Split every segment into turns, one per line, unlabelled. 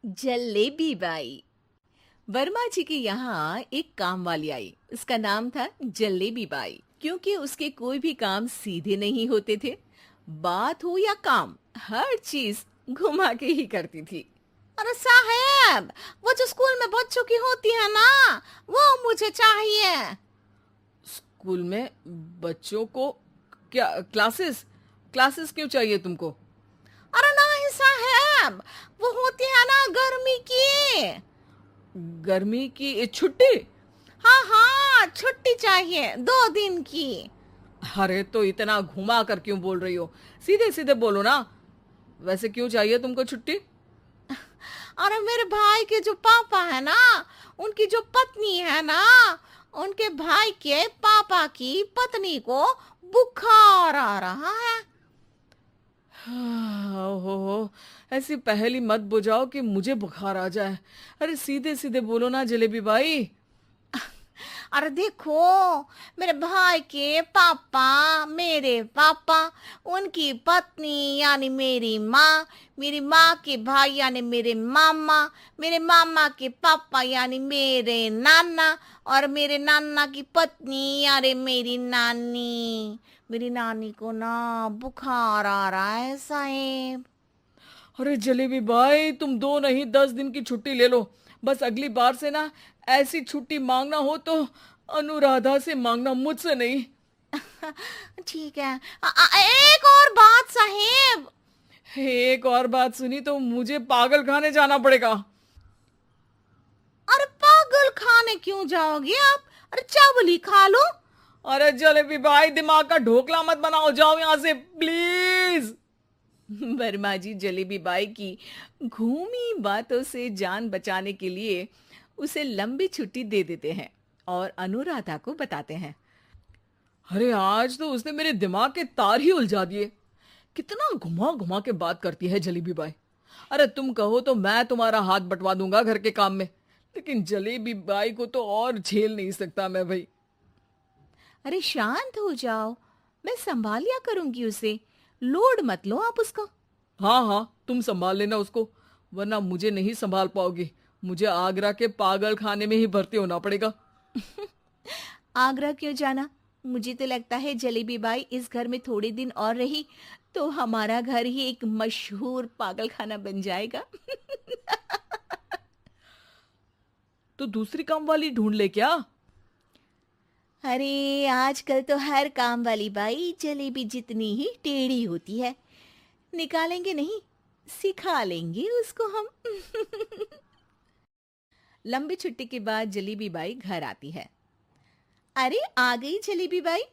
Jalebi by. Verma जी के यहाँ एक काम वाली आई। उसका नाम था जलेबी बाई, क्योंकि उसके कोई भी काम सीधे नहीं होते थे। बात हो या काम, हर चीज घुमा के ही करती थी। अरे साहब, वो जो स्कूल में बच्चों की होती है ना, वो मुझे चाहिए।
स्कूल में बच्चों को क्या क्लासेस क्लासेस क्यों चाहिए तुमको?
अरे नहीं साहब, वो होती है ना गर्मी की।
गर्मी की छुट्टी?
हाँ हाँ, छुट्टी चाहिए 2 दिन की।
अरे तो इतना घुमा कर क्यों बोल रही हो? सीधे सीधे बोलो ना। वैसे क्यों चाहिए तुमको छुट्टी?
अरे मेरे भाई के जो पापा है ना, उनकी जो पत्नी है ना, उनके भाई के पापा की पत्नी को बुखार आ रहा है।
ओहो, ऐसी पहेली मत बुझाओ कि मुझे बुखार आ जाए। अरे सीधे सीधे बोलो ना जलेबी बाई।
अरे देखो, मेरे भाई के पापा, मेरे पापा, उनकी पत्नी यानी मेरी माँ के भाई यानी मेरे मामा के पापा यानी मेरे नाना, और मेरे नाना की पत्नी यानी मेरी नानी को ना बुखार आ रहा है साहेब।
अरे जलेबी भाई, तुम 2 नहीं 10 दिन की छुट्टी ले लो। बस अगली बार से ना ऐसी छुट्टी मांगना हो तो अनुराधा से मांगना, मुझसे नहीं।
ठीक है। एक और बात साहेब।
एक और बात सुनी तो मुझे पागल खाने जाना पड़ेगा।
अरे पागल खाने क्यों जाओगे आप? अरे चावल ही खा लो।
अरे जलेबी भाई, दिमाग का ढोकला मत बनाओ, जाओ यहाँ से प्लीज।
वर्मा जी जलेबी बाई की घूमी बातों से जान बचाने के लिए उसे लंबी छुट्टी दे देते हैं और अनुराधा को बताते हैं।
अरे आज तो उसने मेरे दिमाग के तार ही उलझा दिए। कितना घुमा घुमा के बात करती है जलेबी बाई। अरे तुम कहो तो मैं तुम्हारा हाथ बंटवा दूंगा घर के काम में, लेकिन जलेबी बाई को तो और झेल नहीं सकता मैं भाई।
अरे शांत हो जाओ, मैं संभाल लिया करूंगी उसे। लोड मत लो आप उसको।
हाँ हाँ, तुम संभाल लेना उसको, वरना मुझे नहीं संभाल पाओगी। मुझे आगरा के पागल खाने में ही भर्ती होना पड़ेगा।
आगरा क्यों जाना? मुझे तो लगता है जलेबी बाई इस घर में थोड़े दिन और रही तो हमारा घर ही एक मशहूर पागल खाना बन जाएगा।
तो दूसरी काम वाली ढूंढ ले क्या?
अरे आजकल तो हर काम वाली बाई जलेबी जितनी ही टेढ़ी होती है। निकालेंगे नहीं, सिखा लेंगे उसको हम। लंबी छुट्टी के बाद जलेबी बाई घर आती है। अरे आ गई जलेबी बाई,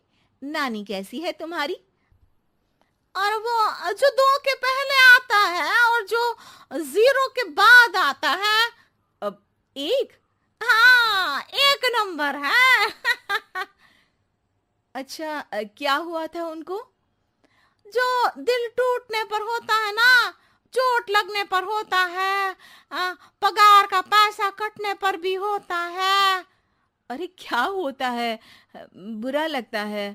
नानी कैसी है तुम्हारी? और वो जो 2 के पहले आता है और जो 0 के बाद आता है।
अब
एक, हाँ 1 नंबर है। अच्छा, क्या हुआ था उनको? जो दिल टूटने पर होता है ना, चोट लगने पर होता है, पगार का पैसा कटने पर भी होता है। अरे क्या होता है? बुरा लगता है।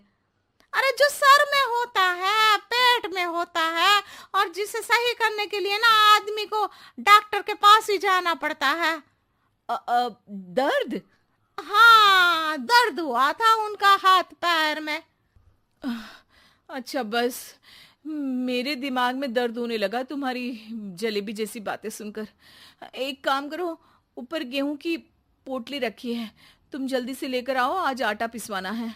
अरे जो सर में होता है, पेट में होता है, और जिसे सही करने के लिए ना आदमी को डॉक्टर के पास ही जाना पड़ता है।
दर्द?
हाँ, दर्द हुआ था उनका हाथ पैर में।
अच्छा बस, मेरे दिमाग में दर्द होने लगा तुम्हारी जलेबी जैसी बातें सुनकर। एक काम करो, ऊपर गेहूं की पोटली रखी है, तुम जल्दी से लेकर आओ, आज आटा पिसवाना है।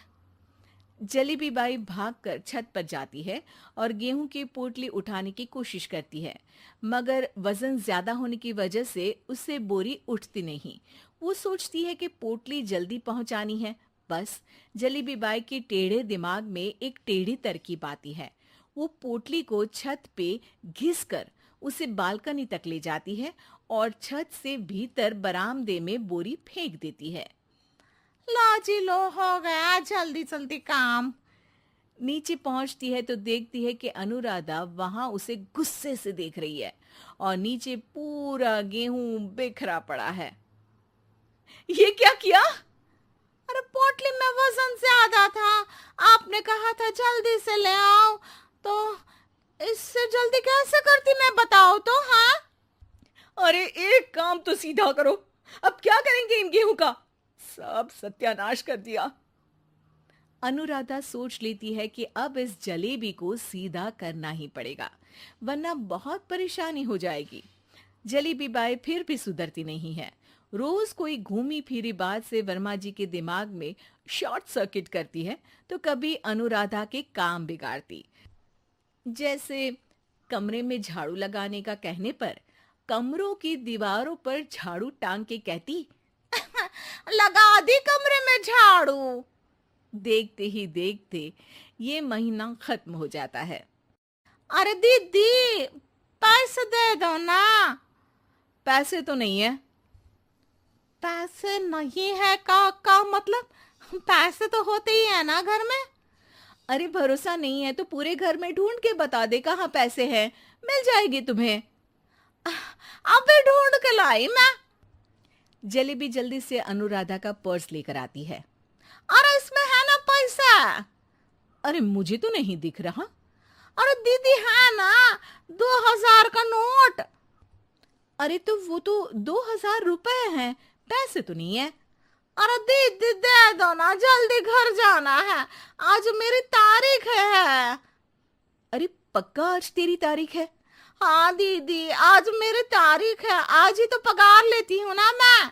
जलेबी बाई भागकर छत पर जाती है और गेहूं की पोटली उठाने की कोशिश करती है, मगर वजन ज्यादा होने की वजह से उससे बोरी उठती नहीं। वो सोचती है कि पोटली जल्दी पहुंचानी है। बस जलेबी बाई के टेढ़े दिमाग में एक टेढ़ी तरकीब आती है। वो पोटली को छत पे घिस कर उसे बालकनी तक ले जाती है और छत से भीतर बरामदे में बोरी फेंक देती है। लो जी लो, हो गया जल्दी जल्दी काम। नीचे पहुंचती है तो देखती है कि अनुराधा वहां उसे गुस्से से देख रही है और नीचे पूरा गेहूं बिखरा पड़ा है। ये क्या किया? अरे पोटली में वजन ज्यादा था, आपने कहा था जल्दी से ले आओ, तो इससे जल्दी कैसे करती मैं बताओ तो। हाँ अरे काम तो सीधा करो। अब क्या करेंगे इन गेहूं का? सब सत्यानाश कर दिया। अनुराधा सोच लेती है कि अब इस जलेबी को सीधा करना ही पड़ेगा, वरना बहुत परेशानी हो जाएगी। जलेबी बाई फिर भी सुधरती नहीं है। रोज कोई घूमी फिरी बात से वर्मा जी के दिमाग में शॉर्ट सर्किट करती है, तो कभी अनुराधा के काम बिगाड़ती। जैसे कमरे में झाड़ू लगाने का कहने पर कमरों की दीवारों पर झाड़ू टांग के कहती,
लगा दी कमरे में झाड़ू।
देखते ही देखते ये महीना खत्म हो जाता है।
अरे दीदी, पैसे दे दो ना।
पैसे तो नहीं है।
पैसे नहीं है का मतलब? पैसे तो होते ही है ना घर में।
अरे भरोसा नहीं है तो पूरे घर में ढूंढ के बता दे कहाँ पैसे हैं, मिल जाएगी तुम्हें।
अबे ढूंढ के लाई मैं।
जलेबी जल्दी से अनुराधा का पर्स लेकर आती है।
अरे इसमें है ना पैसा।
अरे मुझे तो नहीं दिख रहा।
अरे दीदी है ना, 2000 का नोट।
अरे तो वो तो 2000 रुपए हैं, पैसे तो नहीं है।
अरे दीदी दे दो ना, जल्दी घर जाना है, आज मेरी तारीख है।
अरे पक्का आज तेरी तारीख है?
हाँ दीदी, आज मेरी तारीख है, आज ही तो पगार लेती हूँ ना मैं।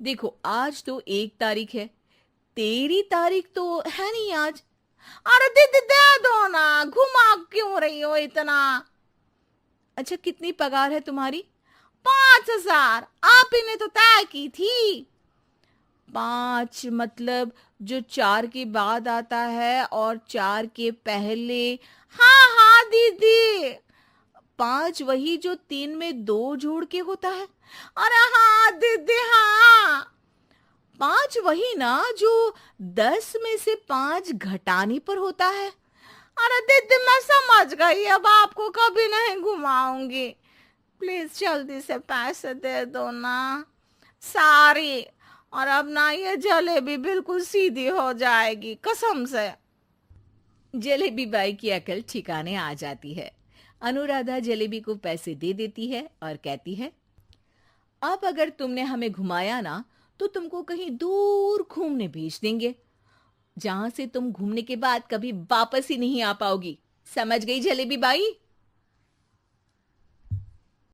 देखो आज तो 1 तारीख है, तेरी तारीख तो है नहीं आज।
अरे दीदी दे दो ना, घुमा क्यों रही हो इतना?
अच्छा कितनी पगार है तुम्हारी?
5000, आप ही ने तो तय की थी।
5 मतलब जो 4 के बाद आता है और 4 के पहले।
हाँ हाँ दीदी।
5 वही जो 3 में 2 जोड़ के होता है।
अरे हाँ दीदी हाँ।
5 वही ना जो 10 में से 5 घटाने पर होता है।
अरे दीदी मैं समझ गई, अब आपको कभी नहीं घुमाऊंगी। प्लीज जल्दी से पैसे दे दो ना, सारी। और अब ना ये जलेबी बिल्कुल सीधी हो जाएगी, कसम से।
जलेबी बाई की अकल ठिकाने आ जाती है। अनुराधा जलेबी को पैसे दे देती है और कहती है, अब अगर तुमने हमें घुमाया ना तो तुमको कहीं दूर घूमने भेज देंगे, जहां से तुम घूमने के बाद कभी वापस ही नहीं आ पाओगी। समझ गई जलेबी बाई?